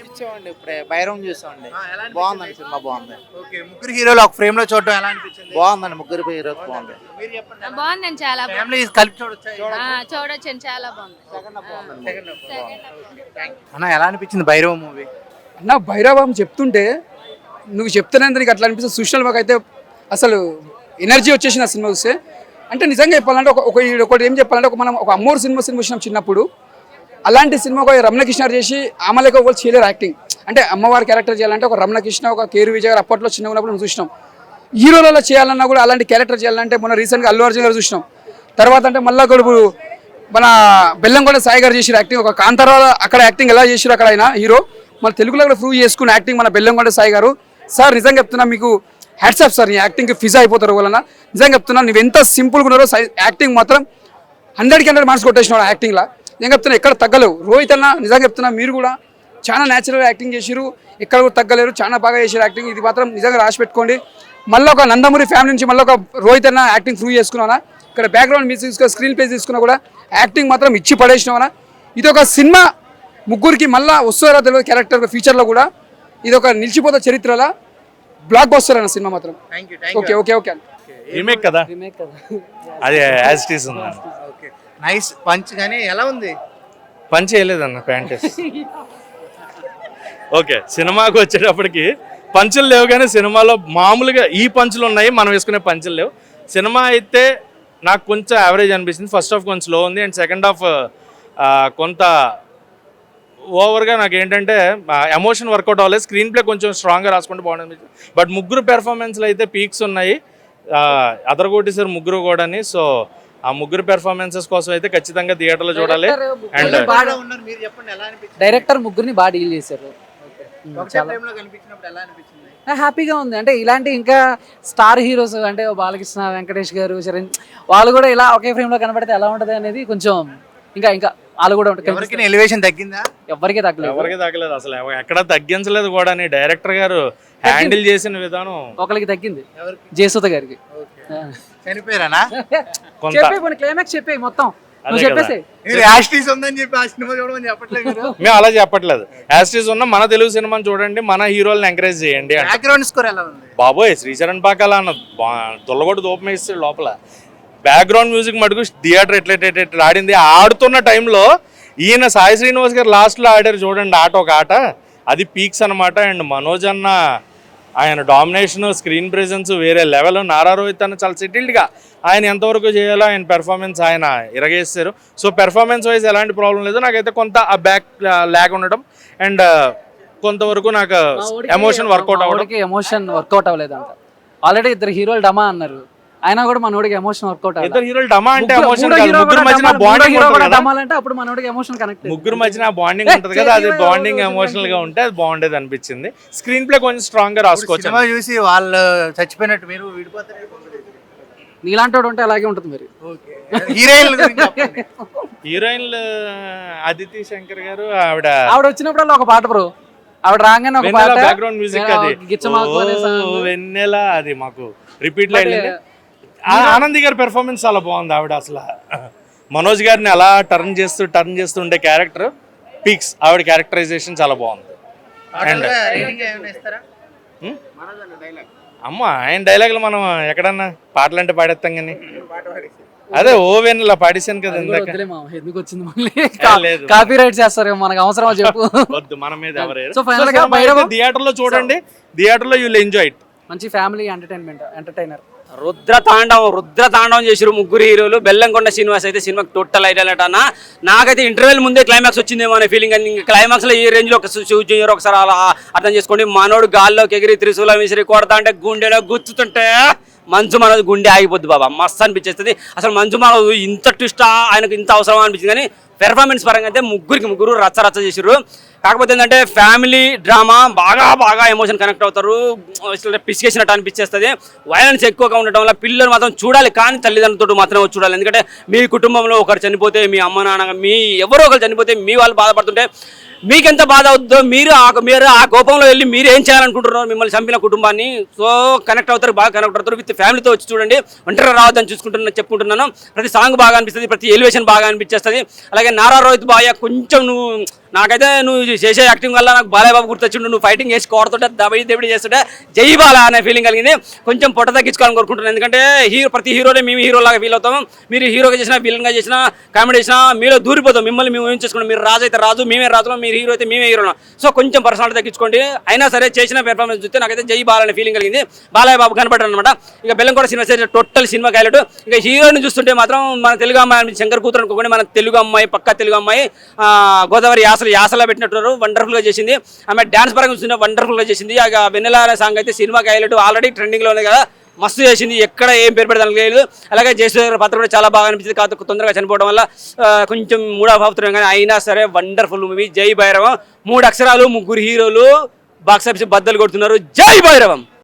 చూసామండి ఇప్పుడే బైరం చూసామండి. ఎలా అనిపించింది? బాగుందండి సినిమా బాగుంది. ఓకే, ముగ్గురు హీరోలు ఒక ఫ్రేమ్ లో చూడటం ఎలా అనిపించింది? బాగుందండి ముగ్గురు హీరోస్ బాగుంది. మీరు చెప్పండి. బాగుందండి, చాలా బాగుంది. ఫ్యామిలీ కలిపి చూడొచ్చా? చూడొచ్చండి, చాలా బాగుంది. అన్న ఎలా అనిపించింది భైరవ మూవీ? అన్న భైరవం చెప్తుంటే నువ్వు చెప్తున్నంత నీకు అట్లా అనిపిస్తుంది. సూచనలు మాకు అయితే అసలు ఎనర్జీ వచ్చేసిన సినిమా చూస్తే. అంటే నిజంగా చెప్పాలంటే ఒకటి ఏం చెప్పాలంటే మనం ఒక అమ్మోరు సినిమా చూసినాం చిన్నప్పుడు. అలాంటి సినిమా ఒక రమణకృష్ణ చేసి ఆమెలకు ఒకళ్ళు చేయలేరు యాక్టింగ్. అంటే అమ్మవారి క్యారెక్టర్ చేయాలంటే ఒక రమణకృష్ణ, ఒక కేరు విజయ్ గారు అప్పట్లో చిన్న ఉన్నప్పుడు మనం చూసినాం. హీరోలలో చేయాలన్నా కూడా అలాంటి క్యారెక్టర్ చేయాలంటే మొన్న రీసెంట్గా అల్లు అర్జున్ గారు చూసినాం. తర్వాత అంటే మళ్ళీ ఇప్పుడు మన బెల్లంకొండ సాయి గారు చేసిన యాక్టింగ్, ఒక కాంతారావు అక్కడ యాక్టింగ్ ఎలా చేసారు అక్కడ ఆయన హీరో, మన తెలుగులో కూడా ప్రూవ్ చేసుకున్న యాక్టింగ్ మన బెల్లంకొండ సాయి గారు. సార్ నిజంగా చెప్తున్నా మీకు హ్యాట్స్ ఆఫ్ సార్. నీ యాక్టింగ్కి ఫిజా అయిపోతారు వలన. నిజంగా చెప్తున్నా నువ్వు ఎంత సింపుల్గా ఉన్నారో యాక్టింగ్ మాత్రం 100కి 100 మార్క్స్ కొట్టేసినావు యాక్టింగ్లో. నేను చెప్తున్నా ఎక్కడ తగ్గలేవు. రోహిత్ అన్న నిజంగా చెప్తున్నా మీరు కూడా చాలా న్యాచురల్గా యాక్టింగ్ చేసిరు, ఎక్కడ కూడా తగ్గలేరు, చాలా బాగా చేసారు యాక్టింగ్. ఇది మాత్రం నిజంగా రాసి పెట్టుకోండి. మళ్ళీ ఒక నందమూరి ఫ్యామిలీ నుంచి మళ్ళీ ఒక రోహిత్ అన్న యాక్టింగ్ ప్రూవ్ చేసుకున్నానా. ఇక్కడ బ్యాక్గ్రౌండ్ మ్యూజిక్ తీసుకుని స్క్రీన్ ప్లే తీసుకున్నా కూడా యాక్టింగ్ మాత్రం ఇచ్చి పడేసినావనా. ఇది ఒక సినిమా ముగ్గురికి మళ్ళీ వస్తారో తెలియదు క్యారెక్టర్ ఫ్యూచర్లో కూడా. ఇది ఒక నిలిచిపోతే చరిత్రలా బ్లాక్ బస్టర్ అన్న సినిమా మాత్రం. ఓకే ఓకే ఓకే రీమేక్ కదా, అది యాజ్ ఇట్ ఈస్ ఉంది. Okay, nice punch. కానీ ఎలా ఉంది? పని చేయలేదన్న ప్యాంటెస్. ఓకే, సినిమాకి వచ్చేటప్పటికి పంచులు లేవు, కానీ సినిమాలో మామూలుగా ఈ పంచులు ఉన్నాయి, మనం వేసుకునే పంచులు లేవు. సినిమా అయితే నాకు కొంచెం యావరేజ్ అనిపిస్తుంది. ఫస్ట్ హాఫ్ కొంచెం స్లో ఉంది, అండ్ సెకండ్ హాఫ్ కొంత ఓవర్గా నాకు ఏంటంటే ఎమోషన్ వర్కౌట్ అవ్వలేదు. స్క్రీన్ ప్లే కొంచెం స్ట్రాంగ్గా రాసుకుంటే బాగుంటుంది. బట్ ముగ్గురు పెర్ఫార్మెన్స్లు అయితే పీక్స్ ఉన్నాయి, అదరగొట్టేసారు ముగ్గురు కూడాని. సో ఆ ముగ్గురు పెర్ఫార్మెన్సెస్ కోసం అయితే ఖచ్చితంగా థియేటర్లో చూడాలి. అండ్ మీరు చెప్పండి ఎలా అనిపించింది? డైరెక్టర్ ముగ్గురిని బాగా డీల్ చేశారు. ఒకటే ఫ్రేమ్ లో కనిపించినప్పుడు ఎలా అనిపించింది? హ్యాపీగా ఉంది. అంటే ఇలాంటి ఇంకా స్టార్ హీరోస్ అంటే బాలకృష్ణ, వెంకటేష్ గారు, చరణ్ వాళ్ళు కూడా ఇలా ఒకే ఫ్రేమ్ లో కనబడితే ఎలా ఉంటది అనేది కొంచెం ఇంకా ఇంకా వాళ్ళు కూడా ఎవరికి ఎలివేషన్ తగ్గిందా? ఎవరికి తగ్గలేదు, ఎవరికి తగ్గలేదు, అసలు ఎక్కడ తగ్గించలేదు కూడా. డైరెక్టర్ గారు హ్యాండిల్ చేసిన విధానం ఒకరికి తగ్గింది, జయసుధ గారికి. చనిపోయారా? క్లైమాక్స్ చెప్పే మొత్తం చెప్పేసి ఉందని చెప్పి ఆ సినిమా చూడమని చెప్పట్లేదు. మేము అలా చెప్పట్లేదు. యాస్టీస్ ఉన్న మన తెలుగు సినిమాని చూడండి, మన హీరోల్ని ఎంకరేజ్ చేయండి. బ్యాక్గ్రౌండ్ స్కోర్ ఎలా ఉంది? బాబోయ్, శ్రీచరణ్ పాకాల అన్న దొల్లగొట్టు దూపం వేస్తాడు లోపల. బ్యాక్గ్రౌండ్ మ్యూజిక్ మటుకు థియేటర్ ఎట్లా ఆడింది. ఆడుతున్న టైంలో ఈయన సాయి శ్రీనివాస్ గారు లాస్ట్లో ఆడారు చూడండి ఆట, ఒక ఆట, అది పీక్స్ అనమాట. అండ్ మనోజ్ అన్న ఆయన డామినేషన్, స్క్రీన్ ప్రెజెన్స్ వేరే లెవెల్. నారా రోహిత్ అన్న చాలా సెటిల్డ్గా ఆయన ఎంతవరకు చేయాలో ఆయన పెర్ఫార్మెన్స్ ఆయన ఇరగేస్తారు. సో పెర్ఫార్మెన్స్ వైజ్ ఎలాంటి ప్రాబ్లం లేదు. నాకైతే కొంత ఆ బ్యాక్ ల్యాగ్ ఉండడం అండ్ కొంతవరకు నాకు ఎమోషన్ వర్కౌట్ అవ్వలేదు అంట. ఆల్రెడీ ఇద్దరు హీరోలు డమా అన్నారు, అయినా కూడా మనోడికి ఎమోషన్ వర్కౌట్ అవ్వలేదు. ఇద్దరు హీరోలు డమా అంటే ఎమోషన్, ముగ్గురు మధ్యన బాండింగ్ ఉంటుంది కదా, అది బాండింగ్ ఎమోషనల్ గా ఉంటే అది బాగుండేది అనిపించింది. స్క్రీన్ ప్లే కొంచెం స్ట్రాంగ్ గా రాసుకోవచ్చు. సినిమా చూసి వాళ్ళు చచ్చిపోయినట్టు మీరు విడిపోతారు. నీలాంటి ఉంటే అలాగే ఉంటుంది మరి. హీరోయిన్లు అదితి శంకర్ గారు, ఆవిడ వచ్చినప్పుడు ఒక పాట బ్రో, ఆవిడ రాగానే ఒక పాట బ్యాక్గ్రౌండ్ మ్యూజిక్, అది వెన్నెల, అది మాకు రిపీట్ లో వెళ్ళింది. ఆనంది గారి పెర్ఫార్మెన్స్ చాలా బాగుంది. ఆవిడ అసలు మనోజ్ గారిని అలా టర్న్ చేస్తూ ఉండే క్యారెక్టర్ పీక్స్. ఆవిడ క్యారెక్టరైజేషన్ చాలా బాగుంది. అండ్ అమ్మ ఆయన డైలాగులు మనం ఎక్కడన్నా పాటలు అంటే పాడేస్తాం కానీ, అదే ఓవెన్ ఇలా పాడేసాను కదా ఇందాక. ఎందుకు వచ్చింది మళ్ళీ కాపీ రైట్ చేస్తారు, మనకు అవసరమా చెప్పు. వద్దు, మన మీద ఎవరైనా. థియేటర్ లో చూడండి, థియేటర్ లో యూ విల్ ఎంజాయ్ ఇట్. మంచి ఫ్యామిలీ ఎంటర్టైనర్. రుద్రతాండవం చేసిరు ముగ్గురు హీరోలు. బెల్లంకొండ శ్రీనివాస్ అయితే సినిమాకి టోటల్ హైలైట్ అన్న. నాకైతే ఇంటర్వెల్ ముందే క్లైమాక్స్ వచ్చిందేమో అనే ఫీలింగ్. అని క్లైమాక్స్ లో ఈ రేంజ్ లో ఒకసారి అలా అర్థం చేసుకోండి. మనోడు గాల్లోకి ఎగిరి త్రిశూలం విసిరి కొడతా అంటే గుండెలో గుచ్చుతుంటే మంచు మనోజ్ గుండె ఆగిపోద్ది బాబా, మస్తు అనిపించేస్తుంది. అసలు మంచు మనోజ్ ఇంత ట్విస్టా, ఆయనకు ఇంత అవసరమా అనిపించింది. కానీ పెర్ఫార్మెన్స్ పరంగా అయితే ముగ్గురు రచ్చ చేసిర్రు. కాకపోతే ఏంటంటే ఫ్యామిలీ డ్రామా బాగా ఎమోషన్ కనెక్ట్ అవుతారు, పిసికేసినట్టు అనిపించేస్తుంది. వైలెన్స్ ఎక్కువగా ఉండటం వల్ల పిల్లలు మాత్రం చూడాలి, కానీ తల్లిదండ్రులతో మాత్రమే చూడాలి. ఎందుకంటే మీ కుటుంబంలో ఒకరు చనిపోతే, మీ అమ్మ నాన్న, మీ ఎవరో ఒకరు చనిపోతే మీ వాళ్ళు బాధపడుతుంటే మీకెంత బాధ అవుతుందో, మీరు ఆ కోపంలో వెళ్ళి మీరు ఏం చేయాలనుకుంటున్నారు మిమ్మల్ని చంపిన కుటుంబాన్ని. సో కనెక్ట్ అవుతారు, బాగా కనెక్ట్ అవుతారు. విత్ ఫ్యామిలీతో వచ్చి చూడండి, ఒంటరి రావద్దని చెప్పుకుంటున్నాను. ప్రతి సాంగ్ బాగా అనిపిస్తుంది, ప్రతి ఎలివేషన్ బాగా అనిపించేస్తుంది. అలాగే నారా రోహిత్ బాయ్య కొంచెం నాకైతే నువ్వు చేసే యాక్టింగ్ వల్ల నాకు బాలయ్య బాబు గుర్తొచ్చిండు. నువ్వు ఫైటింగ్ చేసి కోరుతుంటే దబడి చేస్తుంటే జై బాల అనే ఫీలింగ్ కలిగింది. కొంచెం పొట్ట తగ్గించుకోవాలని కోరుకుంటున్నాను. ఎందుకంటే ప్రతి హీరోనే మేము హీరో లాగా ఫీల్ అవుతాం. మీరు హీరోగా చేసినా విలన్గా చేసినా కామెడీ చేసినా మీలో దూరిపోతాం. మిమ్మల్ని మేము ఊహించుకోండి. మీరు రాజు అయితే రాజు, మేమే రాజులో, మీరు హీరో అయితే మేమే హీరోలో. సో కొంచెం పర్సనాలిటీ తగ్గించుకోండి. అయినా సరే చేసిన పెర్ఫార్మెన్స్ చూస్తే నాకైతే జై బాల అనే ఫీలింగ్ కలిగింది. బాలయ్య బాబు కనపడ్డారు అనమాట. ఇక Bellamkonda cinema total cinema highlight. ఇక హీరోని చూస్తుంటే మాత్రం మన తెలుగు అమ్మాయి శంకర్ కూతురు అనుకోండి, మన తెలుగు అమ్మాయి పక్కా తెలుగు అమ్మాయి గోదావరి యాసలో పెట్టినట్టు వండర్ఫుల్గా చేసింది. ఆమె డాన్స్ పరంగా చూస్తుంటే వండర్ఫుల్గా చేసింది. ఇక వెన్నెల అనే సాంగ్ అయితే సినిమాకి హైలైట్. ఆల్రెడీ ట్రెండింగ్లో ఉంది కదా, మస్తు చేసింది. ఎక్కడ ఏం పేరు పెడతానికి లేదు. అలాగే జయసూర్య పాత్ర కూడా చాలా బాగా అనిపించింది. కాకపోతే తొందరగా చనిపోవడం వల్ల కొంచెం మూడ్ ఆఫ్ అవుతున్నాం. కానీ అయినా సరే వండర్ఫుల్ మూవీ. జై భైరవం. 3 అక్షరాలు, 3 హీరోలు బాక్సాఫీస్ బద్దలు కొడుతున్నారు. జై భైరవం.